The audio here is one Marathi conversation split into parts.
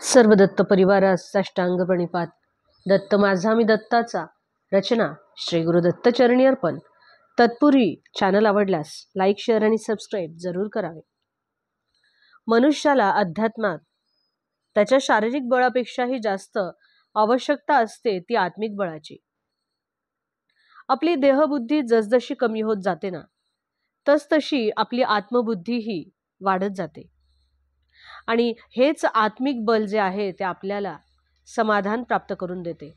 सर्व दत्त परिवारास साष्टांग प्रणिपात. दत्त माझा मी दत्ताचा. रचना श्री गुरु दत्त चरणी अर्पण. तत्पूर्वी चॅनल आवडल्यास लाईक, शेअर आणि सबस्क्राईब जरूर करावे. मनुष्याला अध्यात्मात त्याच्या शारीरिक बळापेक्षाही जास्त आवश्यकता असते ती आत्मिक बळाची. आपली देहबुद्धी जसजशी कमी होत जाते ना, तसतशी आपली आत्मबुद्धीही वाढत जाते. आणि हेच आत्मिक बल जे आहे ते आपल्याला समाधान प्राप्त करून देते.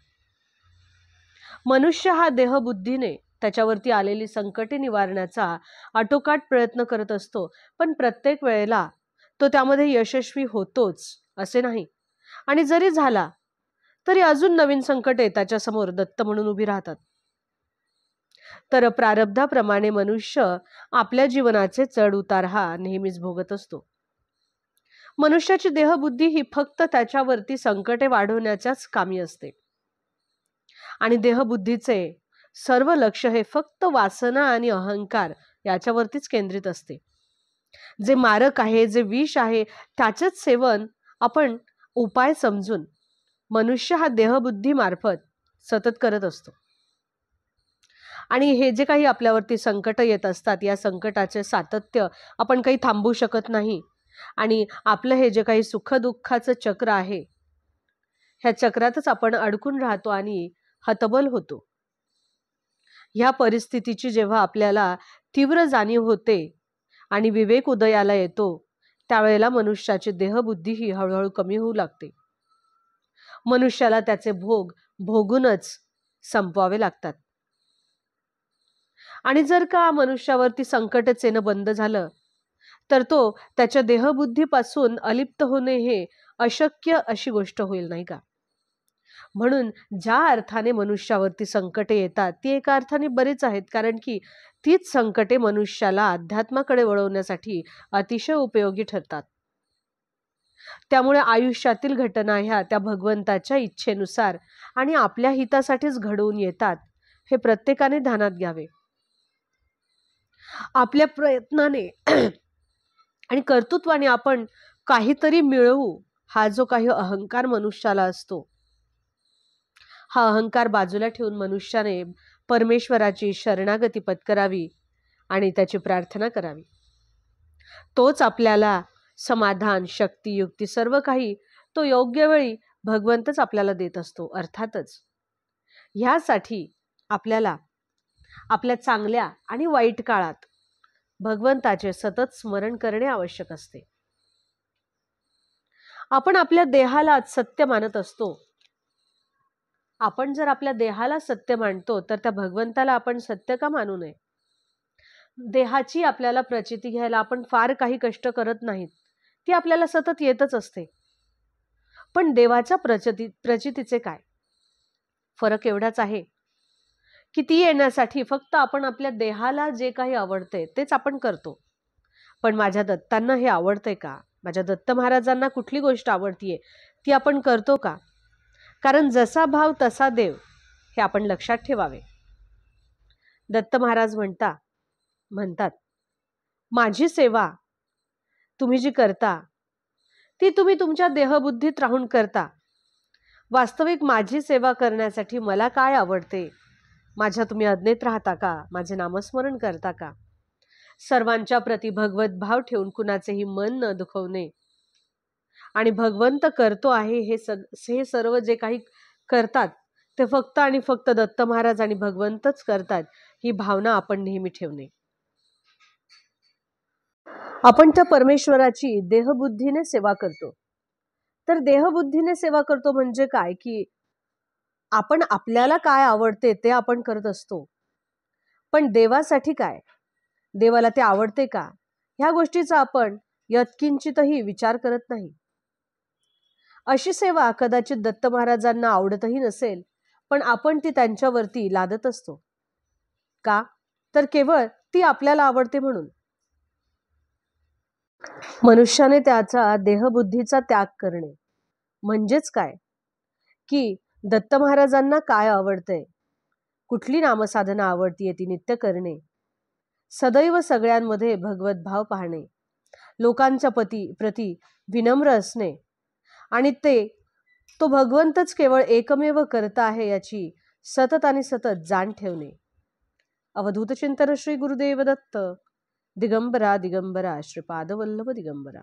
मनुष्य हा देहबुद्धीने त्याच्यावरती आलेली संकटे निवारण्याचा आटोकाट प्रयत्न करत असतो, पण प्रत्येक वेळेला तो त्यामध्ये यशस्वी होतोच असे नाही. आणि जरी झाला तरी अजून नवीन संकटे त्याच्यासमोर दत्त म्हणून उभी राहतात. तर प्रारब्धाप्रमाणे मनुष्य आपल्या जीवनाचे चढ उतार हा नेहमीच भोगत असतो. मनुष्याची देहबुद्धी ही फक्त त्याच्यावरती संकटे वाढवण्याच्याच कामी असते. आणि देहबुद्धीचे सर्व लक्ष हे फक्त वासना आणि अहंकार याच्यावरतीच केंद्रित असते. जे मारक आहे, जे विष आहे, त्याचेच सेवन आपण उपाय समजून मनुष्य हा देहबुद्धी मार्फत सतत करत असतो. आणि हे जे काही आपल्यावरती संकट येत असतात, या संकटाचे सातत्य आपण काही थांबवू शकत नाही. आणि आपलं हे जे काही सुखदुःखाचं चक्र आहे, ह्या चक्रातच आपण अडकून राहतो आणि हतबल होतो. ह्या परिस्थितीची जेव्हा आपल्याला तीव्र जाणीव होते आणि विवेक उदयाला येतो, त्यावेळेला मनुष्याची देहबुद्धी ही हळूहळू कमी होऊ लागते. मनुष्याला त्याचे भोग भोगूनच संपवावे लागतात. आणि जर का मनुष्यावरती संकटच येणं बंद झालं तर तो त्याच्या देहबुद्धीपासून अलिप्त होणे हे अशक्य अशी गोष्ट होईल, नाही का? म्हणून ज्या अर्थाने मनुष्यावरती संकटे येतात ती एका अर्थाने बरीच आहेत, कारण की तीच संकटे मनुष्याला अध्यात्माकडे वळवण्यासाठी अतिशय उपयोगी ठरतात. त्यामुळे आयुष्यातील घटना ह्या त्या भगवंताच्या इच्छेनुसार आणि आपल्या हितासाठीच घडवून येतात, हे प्रत्येकाने ध्यानात घ्यावे. आपल्या प्रयत्नाने आणि कर्तृत्वाने आपण काहीतरी मिळवू, हा जो काही अहंकार मनुष्याला असतो, हा अहंकार बाजूला ठेवून मनुष्याने परमेश्वराची शरणागती पत्करावी आणि त्याची प्रार्थना करावी. तोच आपल्याला समाधान, शक्ती, युक्ती सर्व काही तो योग्य वेळी भगवंतच आपल्याला देत असतो. अर्थातच ह्यासाठी आपल्याला आपल्या चांगल्या आणि वाईट काळात भगवंताचे सतत स्मरण करणे आवश्यक असते. आपण आपल्या देहाला सत्य मानत असतो. आपण जर आपल्या देहाला सत्य मानतो तर त्या भगवंताला आपण सत्य का मानू नये? देहाची आपल्याला प्रचिती घ्यायला आपण फार काही कष्ट करत नाहीत, ती आपल्याला सतत येतच असते. पण देवाच्या प्रचितीचे काय? फरक एवढाच आहे की ती येण्यासाठी फक्त आपण आपल्या देहाला जे काही आवडते तेच आपण करतो. पण माझ्या दत्तांना हे आवडते का? माझ्या दत्त महाराजांना कुठली गोष्ट आवडतीये ती आपण करतो का? कारण जसा भाव तसा देव, हे आपण लक्षात ठेवावे. दत्त महाराज म्हणतात, माझी सेवा तुम्ही जी करता ती तुम्ही तुमच्या देहबुद्धीत राहून करता. वास्तविक माझी सेवा करण्यासाठी मला काय आवडते? माझ्या तुम्ही आज्ञेत राहता का? माझे नामस्मरण करता का? सर्वांच्या प्रती भगवत भाव ठेवून कुणाचेही मन न दुखवणे आणि भगवंत करतो आहे हे सर्व जे काही करतात ते फक्त आणि फक्त दत्त महाराज आणि भगवंतच करतात, ही भावना आपण नेहमी ठेवणे. आपण त्या परमेश्वराची देहबुद्धीने सेवा करतो. तर देहबुद्धीने सेवा करतो म्हणजे काय की आपण आपल्याला काय आवडते ते आपण करत असतो. पण देवासाठी काय? देवाला ते आवडते का? ह्या गोष्टीचा आपण यत्किंचितही विचार करत नाही. अशी सेवा कदाचित दत्त महाराजांना आवडतही नसेल, पण आपण ती त्यांच्यावरती लादत असतो. का? तर केवळ ती आपल्याला आवडते म्हणून. मनुष्याने त्याचा देहबुद्धीचा त्याग करणे म्हणजेच काय की दत्त महाराजांना काय आवडतंय, कुठली नामसाधना आवडतीये ती नित्य करणे, सदैव सगळ्यांमध्ये भगवत भाव पाहणे, लोकांच्या प्रती विनम्र असणे आणि तो भगवंतच केवळ एकमेव करता आहे याची सतत आणि सतत जाण ठेवणे. अवधूत चिंतन श्री गुरुदेव दत्त. दिगंबरा दिगंबरा श्रीपाद वल्लभ दिगंबरा.